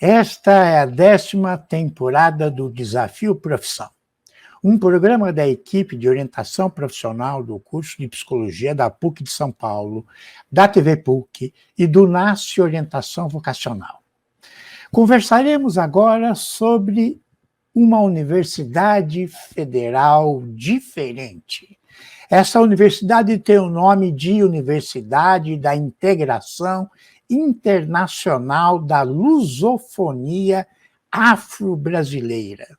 Esta é a 10ª temporada do Desafio Profissão, um programa da equipe de orientação profissional do curso de Psicologia da PUC de São Paulo, da TV PUC e do NASCE Orientação Vocacional. Conversaremos agora sobre uma universidade federal diferente. Essa universidade tem o nome de Universidade da Integração Internacional da Lusofonia Afro-Brasileira,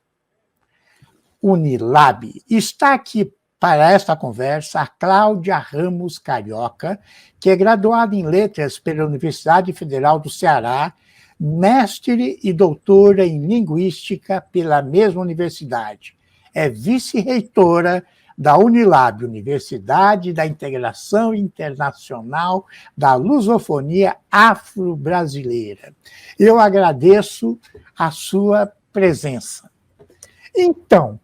Unilab. Está aqui para esta conversa a Cláudia Ramos Carioca, que é graduada em Letras pela Universidade Federal do Ceará, mestre e doutora em Linguística pela mesma universidade. É vice-reitora da Unilab, Universidade da Integração Internacional da Lusofonia Afro-Brasileira. Eu agradeço a sua presença. Então,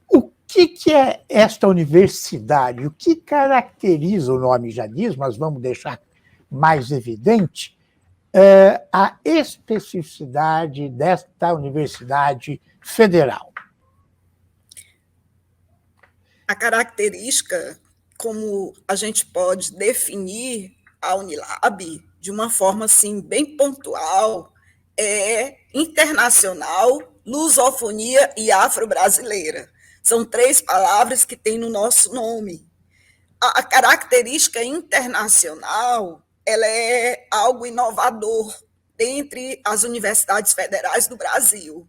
o que é esta universidade? O que caracteriza, o nome já diz, mas vamos deixar mais evidente, a especificidade desta universidade federal? A característica, como a gente pode definir a Unilab de uma forma assim, bem pontual, é internacional, lusofonia e afro-brasileira. São 3 palavras que tem no nosso nome. A característica internacional, ela é algo inovador dentre as universidades federais do Brasil,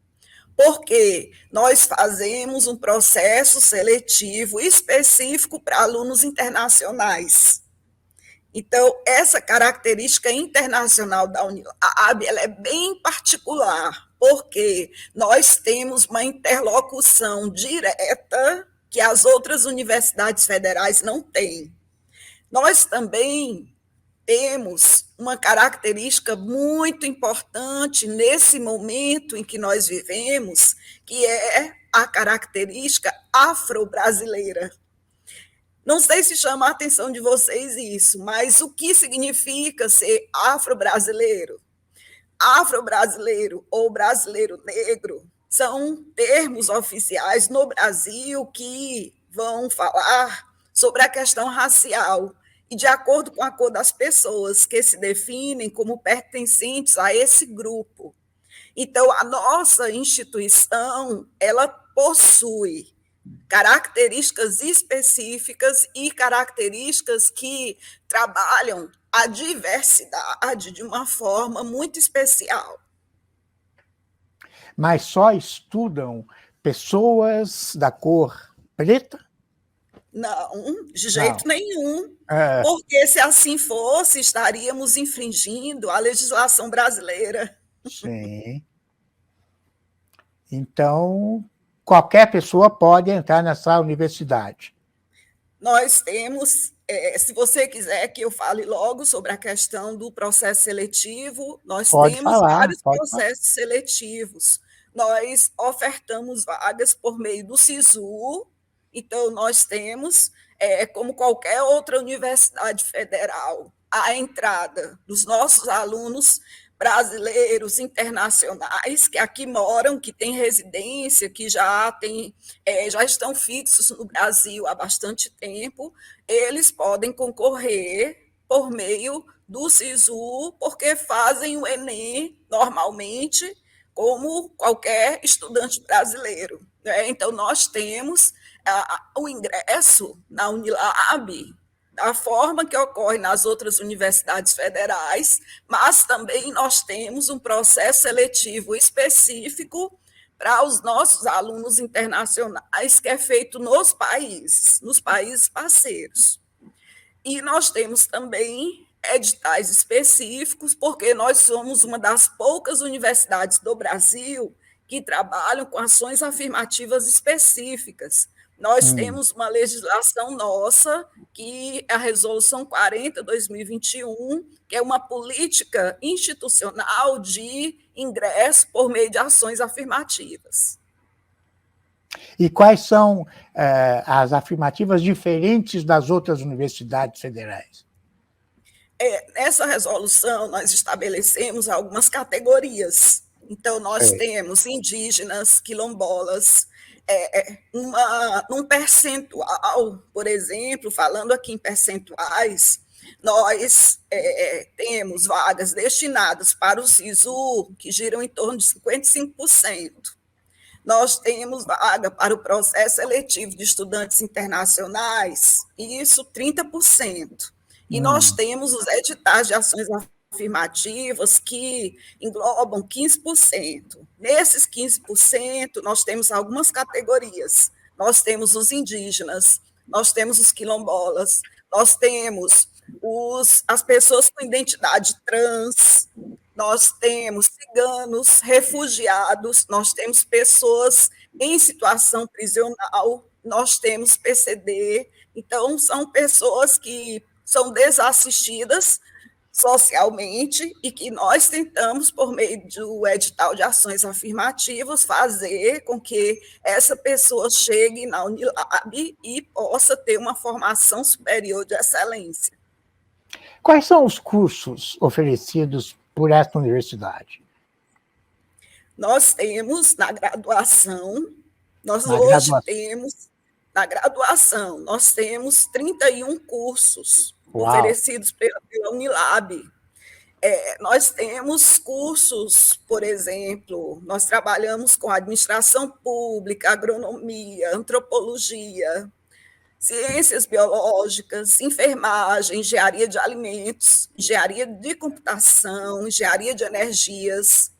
porque nós fazemos um processo seletivo específico para alunos internacionais. Então, essa característica internacional da Unilab, ela é bem particular, porque nós temos uma interlocução direta que as outras universidades federais não têm. Nós também temos uma característica muito importante nesse momento em que nós vivemos, que é a característica afro-brasileira. Não sei se chama a atenção de vocês isso, mas o que significa ser afro-brasileiro? Afro-brasileiro ou brasileiro negro são termos oficiais no Brasil que vão falar sobre a questão racial e de acordo com a cor das pessoas que se definem como pertencentes a esse grupo. Então, a nossa instituição, ela possui características específicas e características que trabalham a diversidade de uma forma muito especial. Mas só estudam pessoas da cor preta? Não, de jeito nenhum. Porque se assim fosse, estaríamos infringindo a legislação brasileira. Sim. Então, qualquer pessoa pode entrar nessa universidade. Nós temos, se você quiser que eu fale logo sobre a questão do processo seletivo, nós temos vários processos seletivos. Nós ofertamos vagas por meio do SISU, então nós temos, como qualquer outra universidade federal, a entrada dos nossos alunos brasileiros internacionais que aqui moram, que têm residência, que já estão fixos no Brasil há bastante tempo, eles podem concorrer por meio do SISU, porque fazem o Enem normalmente, como qualquer estudante brasileiro. Então, nós temos o ingresso na Unilab da forma que ocorre nas outras universidades federais, mas também nós temos um processo seletivo específico para os nossos alunos internacionais, que é feito nos países parceiros. E nós temos também editais específicos, porque nós somos uma das poucas universidades do Brasil que trabalham com ações afirmativas específicas. Nós temos uma legislação nossa, que é a Resolução 40/2021, que é uma política institucional de ingresso por meio de ações afirmativas. E quais são as afirmativas diferentes das outras universidades federais? Nessa resolução, nós estabelecemos algumas categorias. Então, nós temos indígenas, quilombolas, um percentual, por exemplo, falando aqui em percentuais, nós temos vagas destinadas para o SISU, que giram em torno de 55%. Nós temos vaga para o processo seletivo de estudantes internacionais, e isso 30%. E nós temos os editais de ações afirmativas que englobam 15%. Nesses 15%, nós temos algumas categorias. Nós temos os indígenas, nós temos os quilombolas, nós temos as pessoas com identidade trans, nós temos ciganos, refugiados, nós temos pessoas em situação prisional, nós temos PCD. Então, são pessoas que são desassistidas socialmente e que nós tentamos, por meio do edital de ações afirmativas, fazer com que essa pessoa chegue na Unilab e possa ter uma formação superior de excelência. Quais são os cursos oferecidos por esta universidade? Nós temos na graduação, hoje temos, na graduação, nós temos 31 cursos oferecidos pela Unilab. Nós temos cursos, por exemplo, nós trabalhamos com administração pública, agronomia, antropologia, ciências biológicas, enfermagem, engenharia de alimentos, engenharia de computação, engenharia de energias,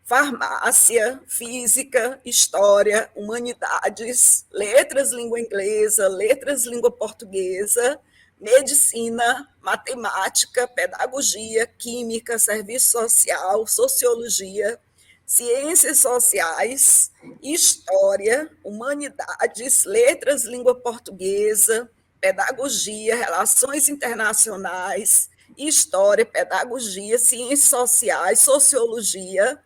farmácia, física, história, humanidades, letras, língua inglesa, letras, língua portuguesa, medicina, matemática, pedagogia, química, serviço social, sociologia, ciências sociais, história, humanidades, letras, língua portuguesa, pedagogia, relações internacionais, história, pedagogia, ciências sociais, sociologia.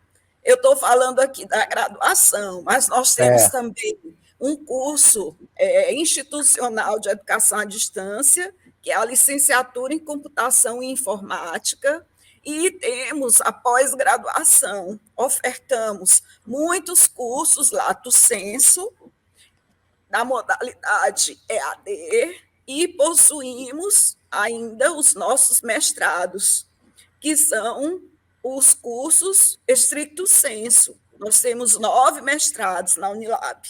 Eu estou falando aqui da graduação, mas nós temos também um curso institucional de educação à distância, que é a licenciatura em computação e informática, e temos a pós-graduação. Ofertamos muitos cursos lato sensu, na modalidade EAD, e possuímos ainda os nossos mestrados, que são os cursos stricto sensu. Nós temos 9 mestrados na Unilab.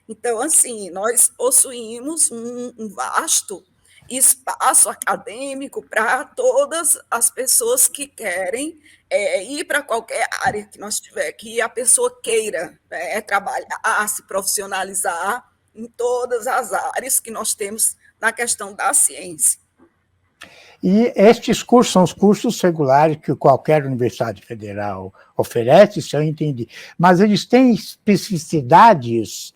Então, assim, nós possuímos um vasto espaço acadêmico para todas as pessoas que querem ir para qualquer área que nós tiver, que a pessoa queira trabalhar, se profissionalizar em todas as áreas que nós temos na questão da ciência. E estes cursos são os cursos regulares que qualquer universidade federal oferece, se eu entendi, mas eles têm especificidades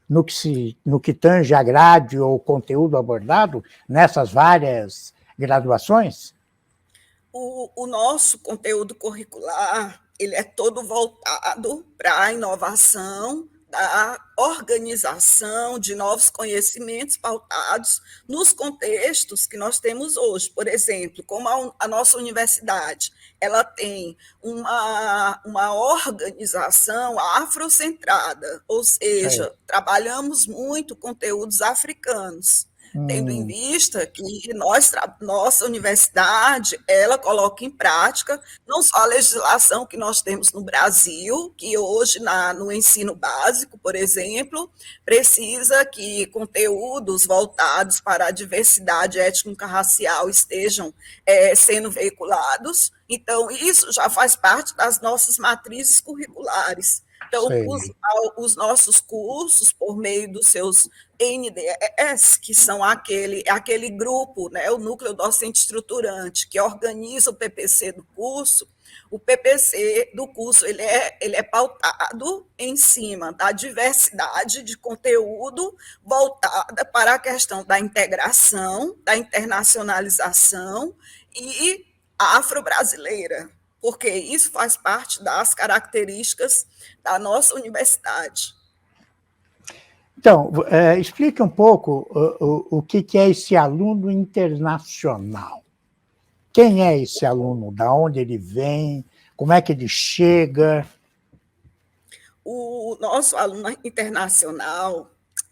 no que tange a grade ou conteúdo abordado nessas várias graduações? O nosso conteúdo curricular, ele é todo voltado para a inovação, da organização de novos conhecimentos pautados nos contextos que nós temos hoje. Por exemplo, como a nossa universidade, ela tem uma organização afrocentrada, ou seja, trabalhamos muito conteúdos africanos, tendo em vista que nossa universidade, ela coloca em prática não só a legislação que nós temos no Brasil, que hoje no ensino básico, por exemplo, precisa que conteúdos voltados para a diversidade étnico-racial estejam sendo veiculados. Então, isso já faz parte das nossas matrizes curriculares. Então, os nossos cursos, por meio dos seus NDEs, que são aquele grupo, né, o núcleo docente estruturante, que organiza o PPC do curso, o PPC do curso ele é pautado em cima da diversidade de conteúdo voltada para a questão da integração, da internacionalização e afro-brasileira, porque isso faz parte das características da nossa universidade. Então, explique um pouco o que é esse aluno internacional. Quem é esse aluno? Da onde ele vem? Como é que ele chega? O nosso aluno internacional,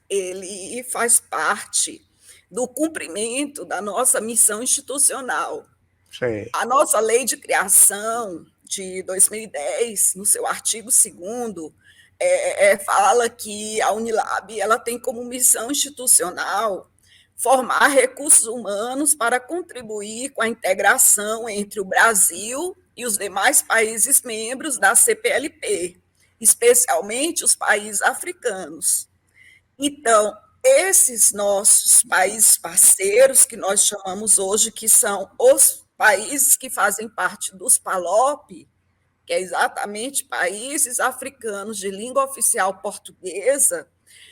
ele faz parte do cumprimento da nossa missão institucional. Sei. A nossa lei de criação de 2010, no seu artigo 2º, fala que a Unilab ela tem como missão institucional formar recursos humanos para contribuir com a integração entre o Brasil e os demais países membros da CPLP, especialmente os países africanos. Então, esses nossos países parceiros, que nós chamamos hoje, que são os países que fazem parte dos PALOP, que é exatamente países africanos de língua oficial portuguesa,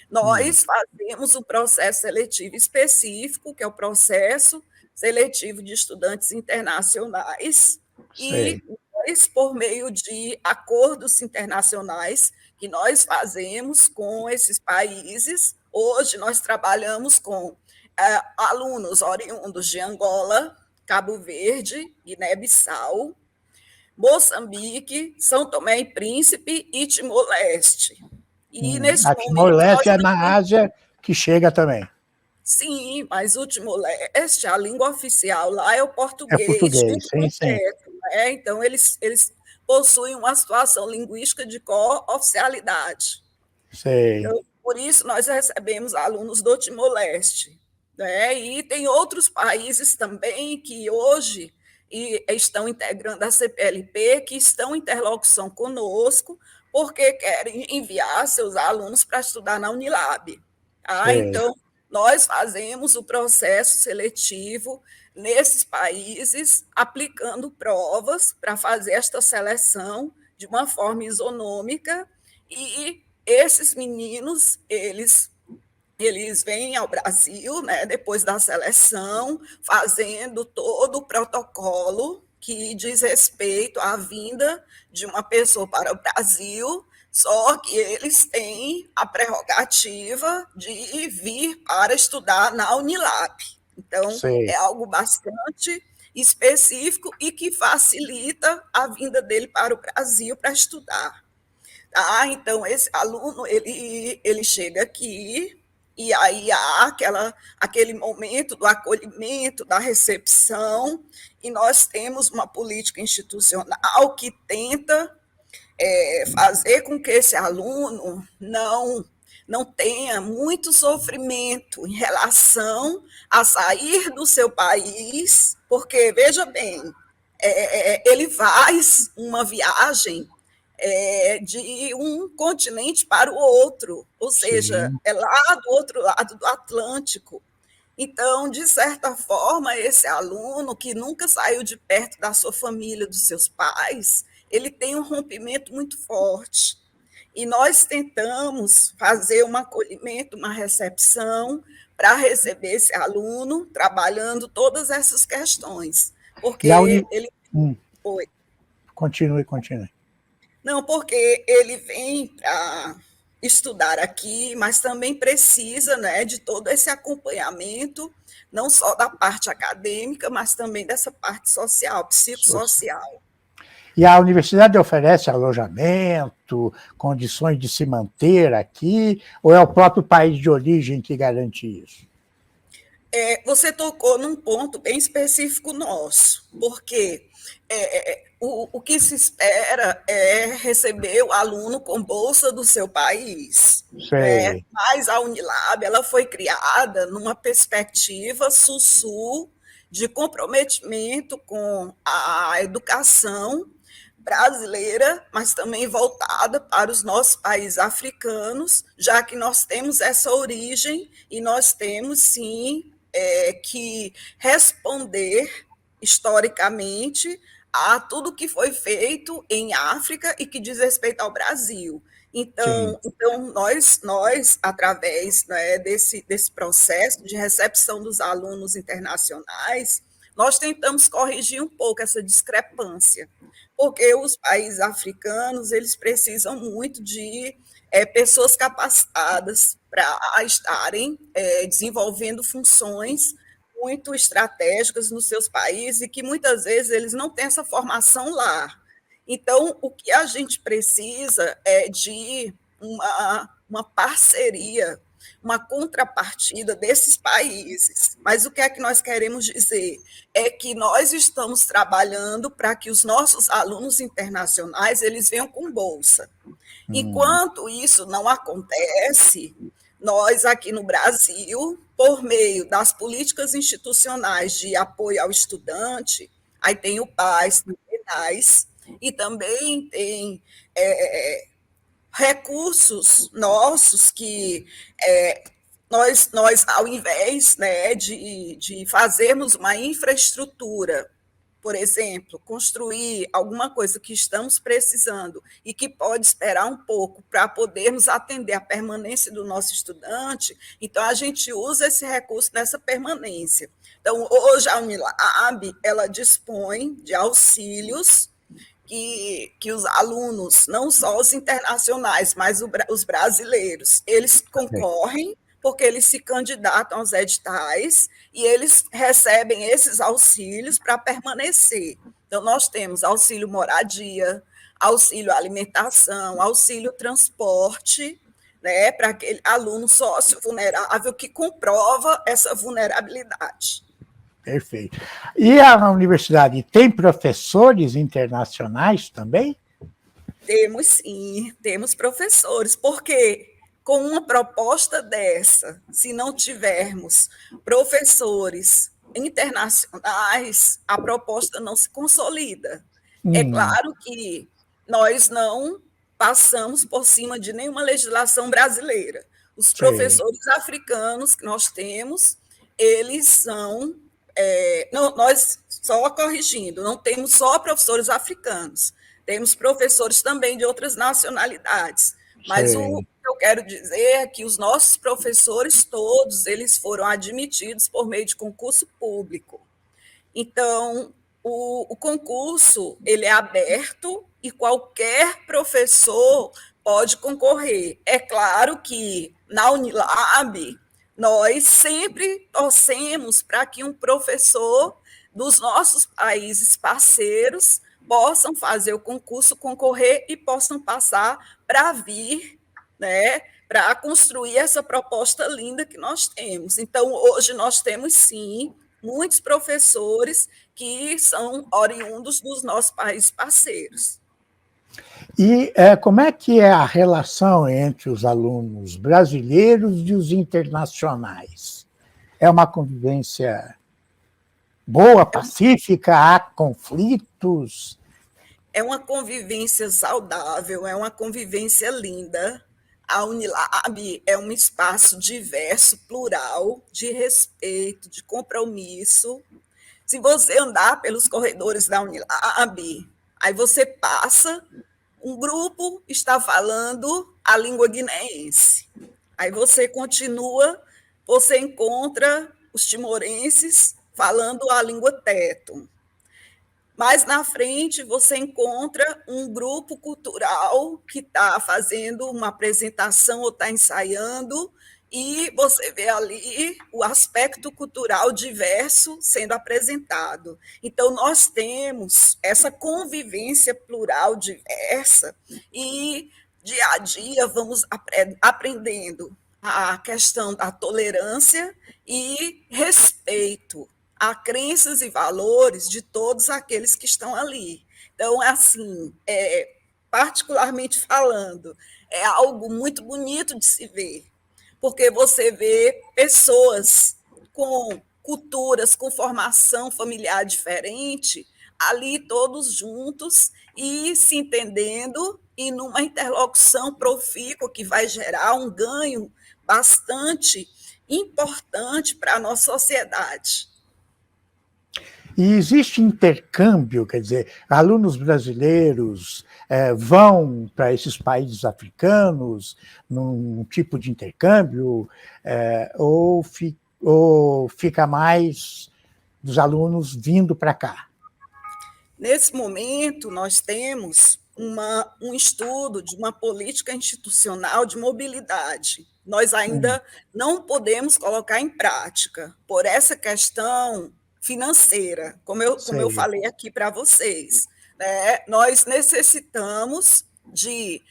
nós fazemos um processo seletivo específico, que é o processo seletivo de estudantes internacionais, Sei. e nós, por meio de acordos internacionais que nós fazemos com esses países, hoje nós trabalhamos com alunos oriundos de Angola, Cabo Verde, Guiné-Bissau, Moçambique, São Tomé e Príncipe e Timor-Leste. E, neste A momento, nós Timor-Leste é na também. Ásia que chega também. Sim, mas o Timor-Leste, a língua oficial lá é o É português, português, junto com sim, o sim. teto, né? Então, eles possuem uma situação linguística de co-oficialidade. Sei. Então, por isso, nós recebemos alunos do Timor-Leste. Né? E tem outros países também que hoje estão integrando a CPLP, que estão em interlocução conosco, porque querem enviar seus alunos para estudar na Unilab. Tá? Sei. Então, nós fazemos o processo seletivo nesses países, aplicando provas para fazer esta seleção de uma forma isonômica, e esses meninos, eles vêm ao Brasil, né, depois da seleção, fazendo todo o protocolo que diz respeito à vinda de uma pessoa para o Brasil, só que eles têm a prerrogativa de vir para estudar na Unilab. Então, é Sei. algo bastante específico e que facilita a vinda dele para o Brasil para estudar. Ah, então esse aluno ele chega aqui e aí há aquele momento do acolhimento, da recepção, e nós temos uma política institucional que tenta fazer com que esse aluno não tenha muito sofrimento em relação a sair do seu país, porque, veja bem, ele faz uma viagem de um continente para o outro, ou seja, Sim. é lá do outro lado do Atlântico. Então, de certa forma, esse aluno que nunca saiu de perto da sua família, dos seus pais, ele tem um rompimento muito forte. E nós tentamos fazer um acolhimento, uma recepção para receber esse aluno, trabalhando todas essas questões, E a porque ele foi. Continue, continue. Não, porque ele vem para estudar aqui, mas também precisa, né, de todo esse acompanhamento, não só da parte acadêmica, mas também dessa parte social, psicossocial. E a universidade oferece alojamento, condições de se manter aqui, ou é o próprio país de origem que garante isso? Você tocou num ponto bem específico nosso, porque o que se espera é receber o aluno com bolsa do seu país. Né? Sei. Mas a Unilab ela foi criada numa perspectiva sul-sul de comprometimento com a educação brasileira, mas também voltada para os nossos países africanos, já que nós temos essa origem e nós temos, sim, que responder historicamente a tudo que foi feito em África e que diz respeito ao Brasil. Sim. Então nós através, né, desse processo de recepção dos alunos internacionais, nós tentamos corrigir um pouco essa discrepância, porque os países africanos eles precisam muito de pessoas capacitadas para estarem desenvolvendo funções muito estratégicas nos seus países e que muitas vezes eles não têm essa formação lá. Então, o que a gente precisa é de uma parceria, uma contrapartida desses países. Mas o que é que nós queremos dizer? É que nós estamos trabalhando para que os nossos alunos internacionais eles venham com bolsa. Enquanto isso não acontece, nós aqui no Brasil, por meio das políticas institucionais de apoio ao estudante, aí tem o PAS, tem o PENAS, e também tem recursos nossos que nós ao invés, né, de fazermos uma infraestrutura, por exemplo, construir alguma coisa que estamos precisando e que pode esperar um pouco para podermos atender a permanência do nosso estudante, então a gente usa esse recurso nessa permanência. Então, hoje a Unilab, ela dispõe de auxílios que os alunos, não só os internacionais, mas os brasileiros, eles concorrem porque eles se candidatam aos editais e eles recebem esses auxílios para permanecer. Então, nós temos auxílio moradia, auxílio alimentação, auxílio transporte, né, para aquele aluno sócio vulnerável que comprova essa vulnerabilidade. Perfeito. E a universidade tem professores internacionais também? Temos sim, temos professores, porque com uma proposta dessa, se não tivermos professores internacionais, a proposta não se consolida. É claro que nós não passamos por cima de nenhuma legislação brasileira. Os professores africanos que nós temos, eles são... não, nós, só corrigindo, não temos só professores africanos, temos professores também de outras nacionalidades, mas o que eu quero dizer é que os nossos professores todos, eles foram admitidos por meio de concurso público. Então, o concurso, ele é aberto e qualquer professor pode concorrer. É claro que na Unilab, nós sempre torcemos para que um professor dos nossos países parceiros possam fazer o concurso, concorrer e possam passar para vir, né, para construir essa proposta linda que nós temos. Então, hoje nós temos, sim, muitos professores que são oriundos dos nossos países parceiros. E como é que é a relação entre os alunos brasileiros e os internacionais? É uma convivência boa, pacífica? Há conflitos? É uma convivência saudável, é uma convivência linda. A Unilab é um espaço diverso, plural, de respeito, de compromisso. Se você andar pelos corredores da Unilab, aí você passa, um grupo está falando a língua guineense. Aí você continua, você encontra os timorenses falando a língua teto. Mais na frente, você encontra um grupo cultural que está fazendo uma apresentação ou está ensaiando, e você vê ali o aspecto cultural diverso sendo apresentado. Então, nós temos essa convivência plural diversa e, dia a dia, vamos aprendendo a questão da tolerância e respeito a crenças e valores de todos aqueles que estão ali. Então, assim, particularmente falando, é algo muito bonito de se ver, porque você vê pessoas com culturas, com formação familiar diferente, ali todos juntos e se entendendo e numa interlocução profícua que vai gerar um ganho bastante importante para a nossa sociedade. E existe intercâmbio, quer dizer, alunos brasileiros vão para esses países africanos num tipo de intercâmbio, ou fica mais dos alunos vindo para cá? Nesse momento, nós temos um estudo de uma política institucional de mobilidade. Nós ainda não podemos colocar em prática, por essa questão financeira, como eu sei, falei aqui para vocês. Né? Nós necessitamos de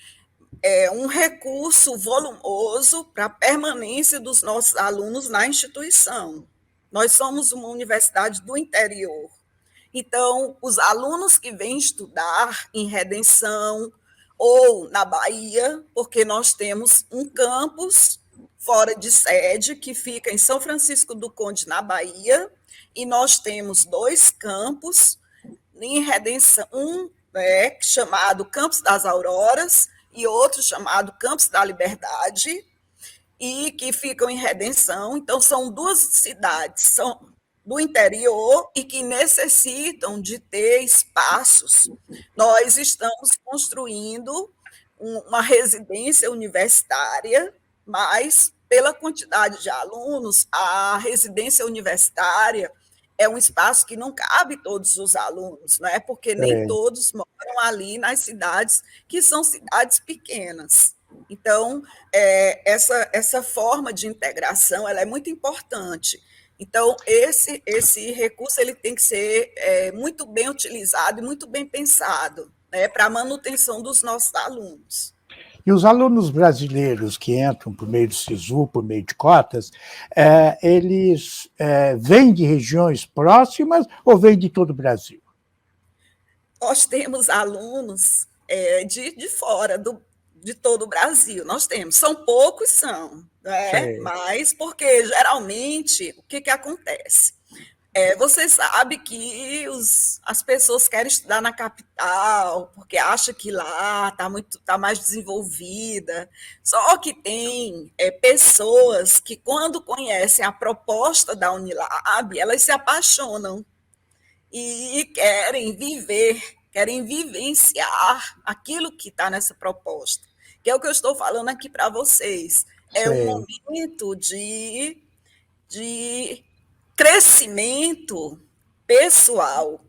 um recurso volumoso para a permanência dos nossos alunos na instituição. Nós somos uma universidade do interior. Então, os alunos que vêm estudar em Redenção ou na Bahia, porque nós temos um campus fora de sede, que fica em São Francisco do Conde, na Bahia, e nós temos 2 campos em Redenção, um chamado Campos das Auroras e outro chamado Campos da Liberdade, e que ficam em Redenção. Então, são 2 cidades, são do interior e que necessitam de ter espaços. Nós estamos construindo uma residência universitária, mas pela quantidade de alunos, a residência universitária é um espaço que não cabe todos os alunos, não é? Porque nem sei. todos moram ali nas cidades que são cidades pequenas. Então, essa forma de integração ela é muito importante. Então, esse recurso ele tem que ser muito bem utilizado e muito bem pensado, né, para a manutenção dos nossos alunos. E os alunos brasileiros que entram por meio do SISU, por meio de cotas, eles vêm de regiões próximas ou vêm de todo o Brasil? Nós temos alunos de fora de todo o Brasil, nós temos, são poucos, são, né? Sei, Mas porque geralmente o que acontece? Você sabe que as pessoas querem estudar na capital, porque acham que lá tá mais desenvolvida. Só que tem pessoas que, quando conhecem a proposta da Unilab, elas se apaixonam e querem vivenciar aquilo que está nessa proposta, que é o que eu estou falando aqui para vocês. É um sei, momento de crescimento pessoal,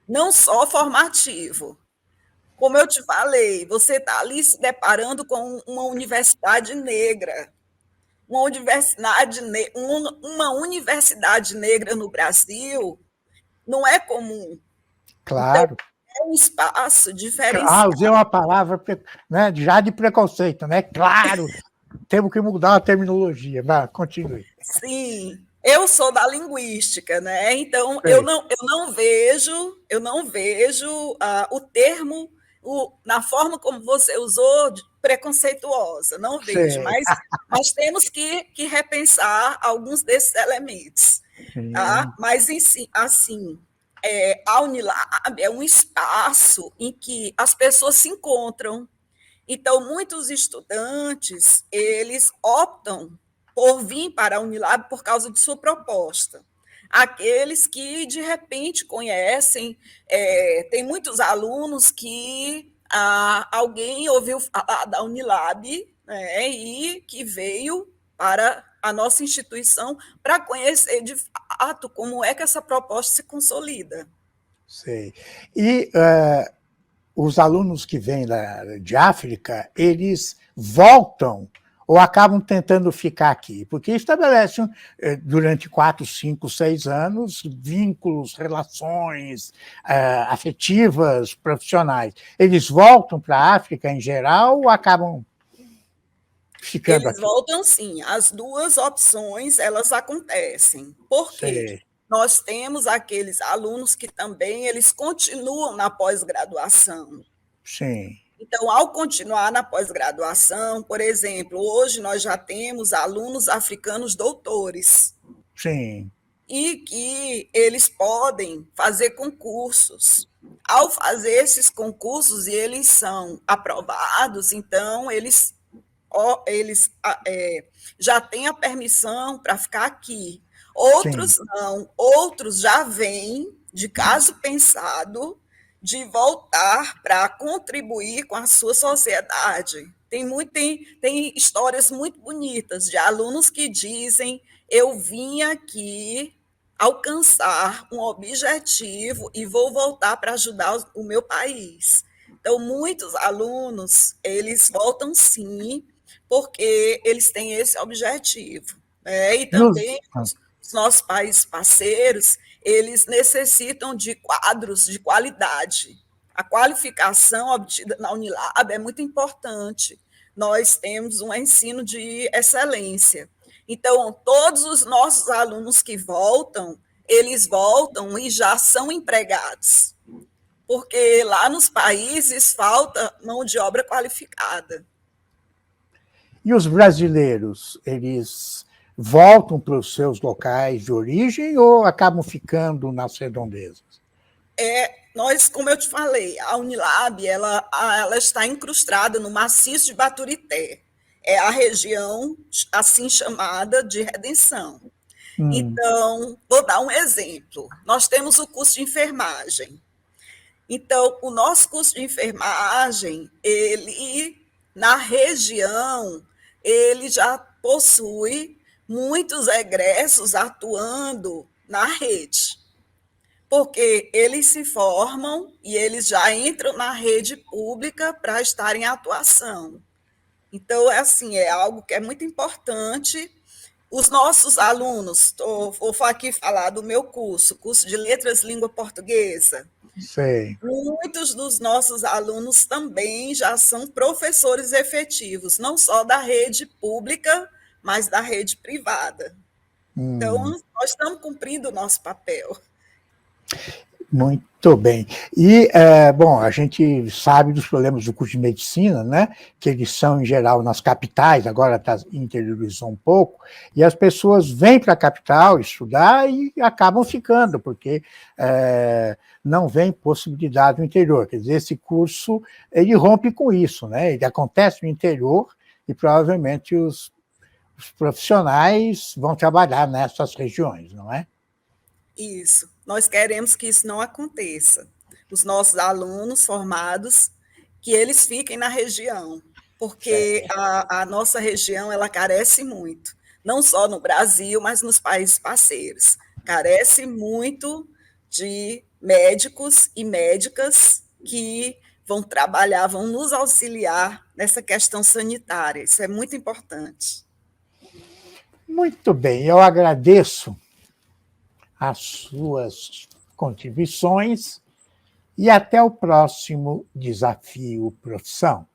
não só formativo. Como eu te falei, você está ali se deparando com uma universidade negra, uma universidade negra no Brasil não é comum. Então, claro. é um espaço Usei diferenciado. uma palavra, né, já de preconceito, né? Claro, temos que mudar a terminologia. Vai, continue. Sim, eu sou da linguística, né? Então Sei, eu não vejo o termo na forma como você usou de preconceituosa, não vejo, sei. mas temos que repensar alguns desses elementos, tá? Sim, Mas assim, a Unilab é um espaço em que as pessoas se encontram. Então, muitos estudantes, eles optam por vir para a Unilab por causa de sua proposta. Aqueles que, de repente, conhecem, tem muitos alunos que alguém ouviu falar da Unilab, né, e que veio para a nossa instituição para conhecer, de fato, como é que essa proposta se consolida. sei. E os alunos que vêm de África, eles voltam ou acabam tentando ficar aqui, porque estabelecem, durante 4, 5, 6 anos, vínculos, relações afetivas, profissionais. Eles voltam para a África em geral ou acabam ficando Eles aqui? voltam sim, as 2 opções, elas acontecem. Por quê? Sei, Nós temos aqueles alunos que também eles continuam na pós-graduação. sim, Então, ao continuar na pós-graduação, por exemplo, hoje nós já temos alunos africanos doutores, sim, e que eles podem fazer concursos. Ao fazer esses concursos e eles são aprovados, então eles já têm a permissão para ficar aqui. sim, Outros não, outros já vêm de caso pensado de voltar para contribuir com a sua sociedade. Tem histórias muito bonitas de alunos que dizem: eu vim aqui alcançar um objetivo e vou voltar para ajudar o meu país. Então, muitos alunos, eles voltam sim, porque eles têm esse objetivo, né? E também os nossos países parceiros, eles necessitam de quadros de qualidade. A qualificação obtida na Unilab é muito importante. Nós temos um ensino de excelência. Então, todos os nossos alunos que voltam, eles voltam e já são empregados, porque lá nos países falta mão de obra qualificada. E os brasileiros, eles voltam para os seus locais de origem ou acabam ficando nas redondezas? Nós, como eu te falei, a Unilab ela está incrustada no maciço de Baturité. É a região assim chamada de Redenção. Então, vou dar um exemplo. Nós temos o curso de enfermagem. Então, o nosso curso de enfermagem, ele, na região, ele já possui muitos egressos atuando na rede, porque eles se formam e eles já entram na rede pública para estar em atuação. Então, é algo que é muito importante. Os nossos alunos, vou aqui falar do meu curso de Letras Língua Portuguesa. Sei. Muitos dos nossos alunos também já são professores efetivos, não só da rede pública, mas da rede privada. Então, nós estamos cumprindo o nosso papel. Muito bem. E, bom, a gente sabe dos problemas do curso de medicina, né? Que eles são, em geral, nas capitais, agora interiorizou um pouco, e as pessoas vêm para a capital estudar e acabam ficando, porque não vem possibilidade no interior. Quer dizer, esse curso, ele rompe com isso, né? Ele acontece no interior e provavelmente os profissionais vão trabalhar nessas regiões, não é? Isso. Nós queremos que isso não aconteça. Os nossos alunos formados, que eles fiquem na região, porque a nossa região ela carece muito, não só no Brasil, mas nos países parceiros. Carece muito de médicos e médicas que vão trabalhar, vão nos auxiliar nessa questão sanitária. Isso é muito importante. Muito bem, eu agradeço as suas contribuições e até o próximo Desafio Profissão.